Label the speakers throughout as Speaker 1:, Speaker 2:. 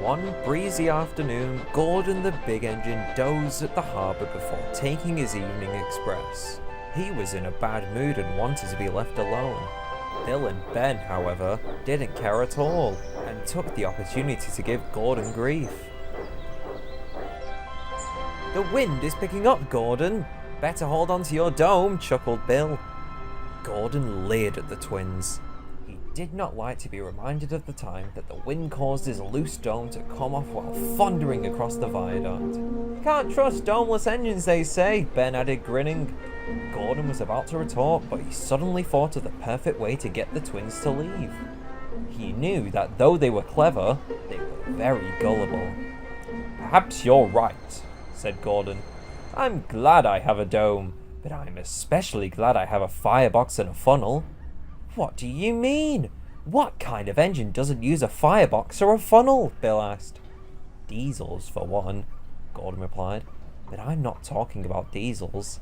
Speaker 1: One breezy afternoon, Gordon the big engine dozed at the harbour before taking his evening express. He was in a bad mood and wanted to be left alone. Bill and Ben, however, didn't care at all, and took the opportunity to give Gordon grief. "The wind is picking up, Gordon. Better hold on to your dome," chuckled Bill. Gordon leered at the twins. He did not like to be reminded of the time that the wind caused his loose dome to come off while thundering across the viaduct. "Can't trust domeless engines, they say," Ben added, grinning. Gordon was about to retort, but he suddenly thought of the perfect way to get the twins to leave. He knew that though they were clever, they were very gullible. "Perhaps you're right," said Gordon. "I'm glad I have a dome, but I'm especially glad I have a firebox and a funnel." "What do you mean? What kind of engine doesn't use a firebox or a funnel?" Bill asked. "Diesels, for one," Gordon replied. "But I'm not talking about diesels.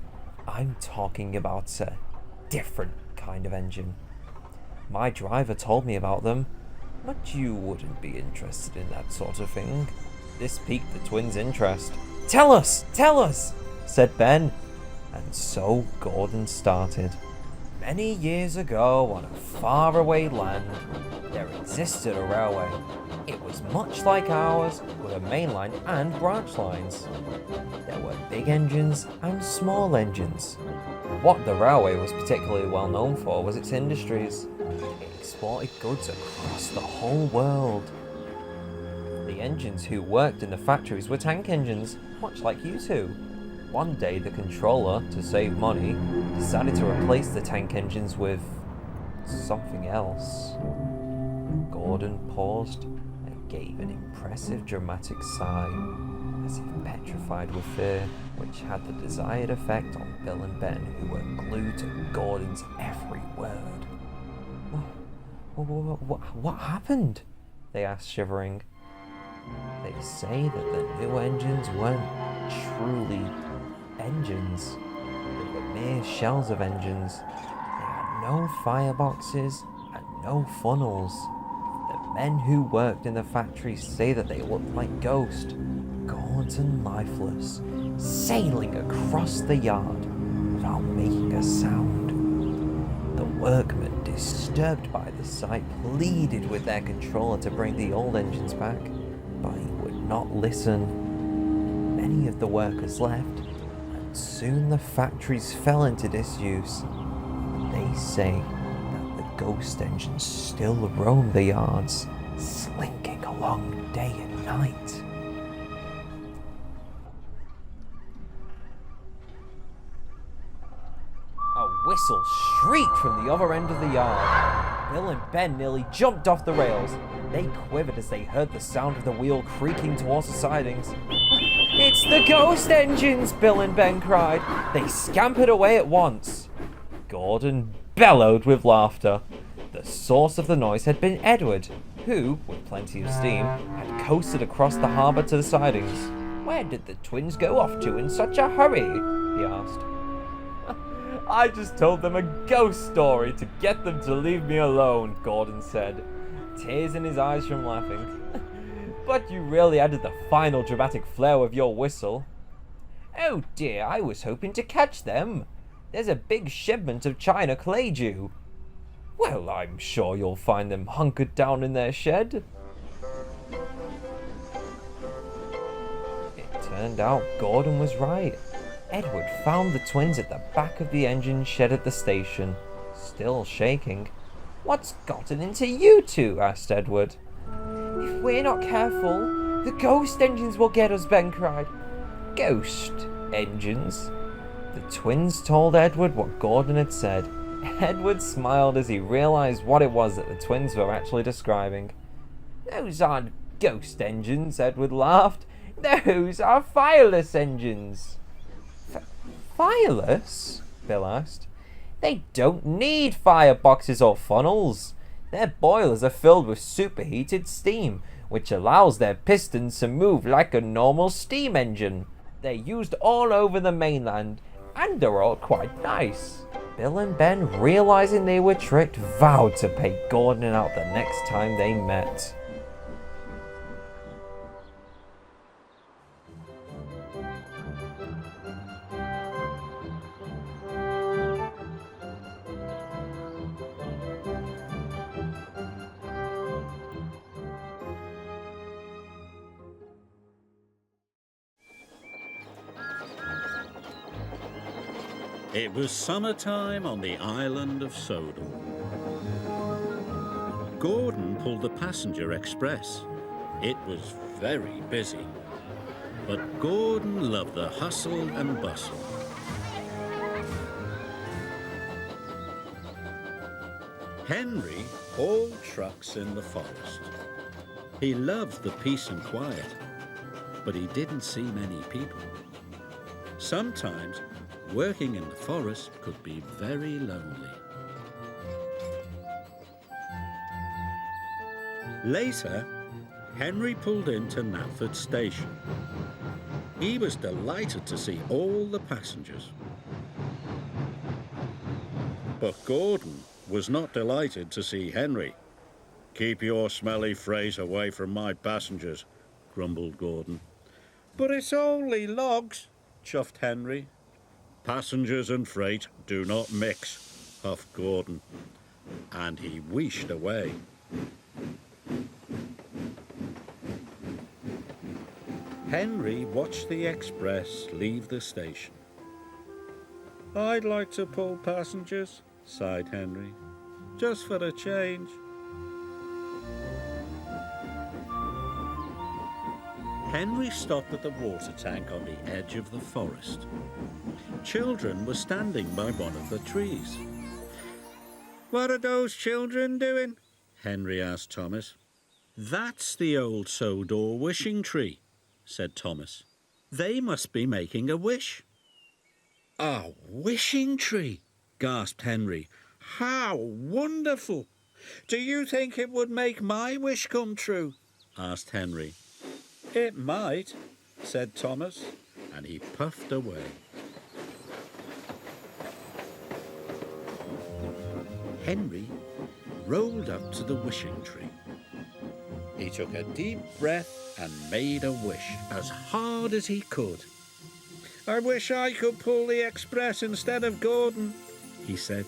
Speaker 1: I'm talking about a different kind of engine. My driver told me about them, but you wouldn't be interested in that sort of thing." This piqued the twins' interest. Tell us, said Ben. And so Gordon started. Many years ago, on a faraway land, there existed a railway. It was much like ours, with a main line and branch lines. There were big engines and small engines. What the railway was particularly well known for was its industries. It exported goods across the whole world. The engines who worked in the factories were tank engines, much like you two. One day the controller, to save money, decided to replace the tank engines with something else. Gordon paused and gave an impressive dramatic sigh, as if petrified with fear, which had the desired effect on Bill and Ben, who were glued to Gordon's every word. What happened? They asked, shivering. They say that the new engines weren't truly engines. They were mere shells of engines. They had no fireboxes and no funnels. The men who worked in the factory say that they looked like ghosts, gaunt and lifeless, sailing across the yard without making a sound. The workmen, disturbed by the sight, pleaded with their controller to bring the old engines back, but he would not listen. Many of the workers left, and soon the factories fell into disuse. They say that the ghost engines still roam the yards, slinking along day and night. A whistle shrieked from the other end of the yard. Bill and Ben nearly jumped off the rails. They quivered as they heard the sound of the wheel creaking towards the sidings. It's the ghost engines, Bill and Ben cried. They scampered away at once. Gordon bellowed with laughter. The source of the noise had been Edward, who, with plenty of steam, had coasted across the harbour to the sidings. Where did the twins go off to in such a hurry? He asked. I just told them a ghost story to get them to leave me alone, Gordon said, tears in his eyes from laughing. But you really added the final dramatic flair with your whistle. Oh dear, I was hoping to catch them. There's a big shipment of China clay due. Well, I'm sure you'll find them hunkered down in their shed. It turned out Gordon was right. Edward found the twins at the back of the engine shed at the station, still shaking. What's gotten into you two? Asked Edward. If we're not careful, the ghost engines will get us, Ben cried. Ghost engines? The twins told Edward what Gordon had said. Edward smiled as he realized what it was that the twins were actually describing. Those aren't ghost engines, Edward laughed. Those are fireless engines. Fireless? Bill asked. They don't need fireboxes or funnels. Their boilers are filled with superheated steam, which allows their pistons to move like a normal steam engine. They're used all over the mainland, and they're all quite nice. Bill and Ben, realizing they were tricked, vowed to pay Gordon out the next time they met.
Speaker 2: It was summertime on the island of Sodor. Gordon pulled the passenger express. It was very busy, but Gordon loved the hustle and bustle. Henry hauled trucks in the forest. He loved the peace and quiet, but he didn't see many people. Sometimes working in the forest could be very lonely. Later, Henry pulled into Knapford Station. He was delighted to see all the passengers. But Gordon was not delighted to see Henry. "Keep your smelly phrase away from my passengers," grumbled Gordon. "But it's only logs," chuffed Henry. "Passengers and freight do not mix," huffed Gordon, and he wheeshed away. Henry watched the express leave the station. "I'd like to pull passengers," sighed Henry, "just for a change." Henry stopped at the water tank on the edge of the forest. Children were standing by one of the trees. "What are those children doing?" Henry asked Thomas. "That's the old Sodor wishing tree," said Thomas. "They must be making a wish." "A wishing tree!" gasped Henry. "How wonderful! Do you think it would make my wish come true?" asked Henry. "It might," said Thomas, and he puffed away. Henry rolled up to the wishing tree. He took a deep breath and made a wish as hard as he could. "I wish I could pull the express instead of Gordon," he said.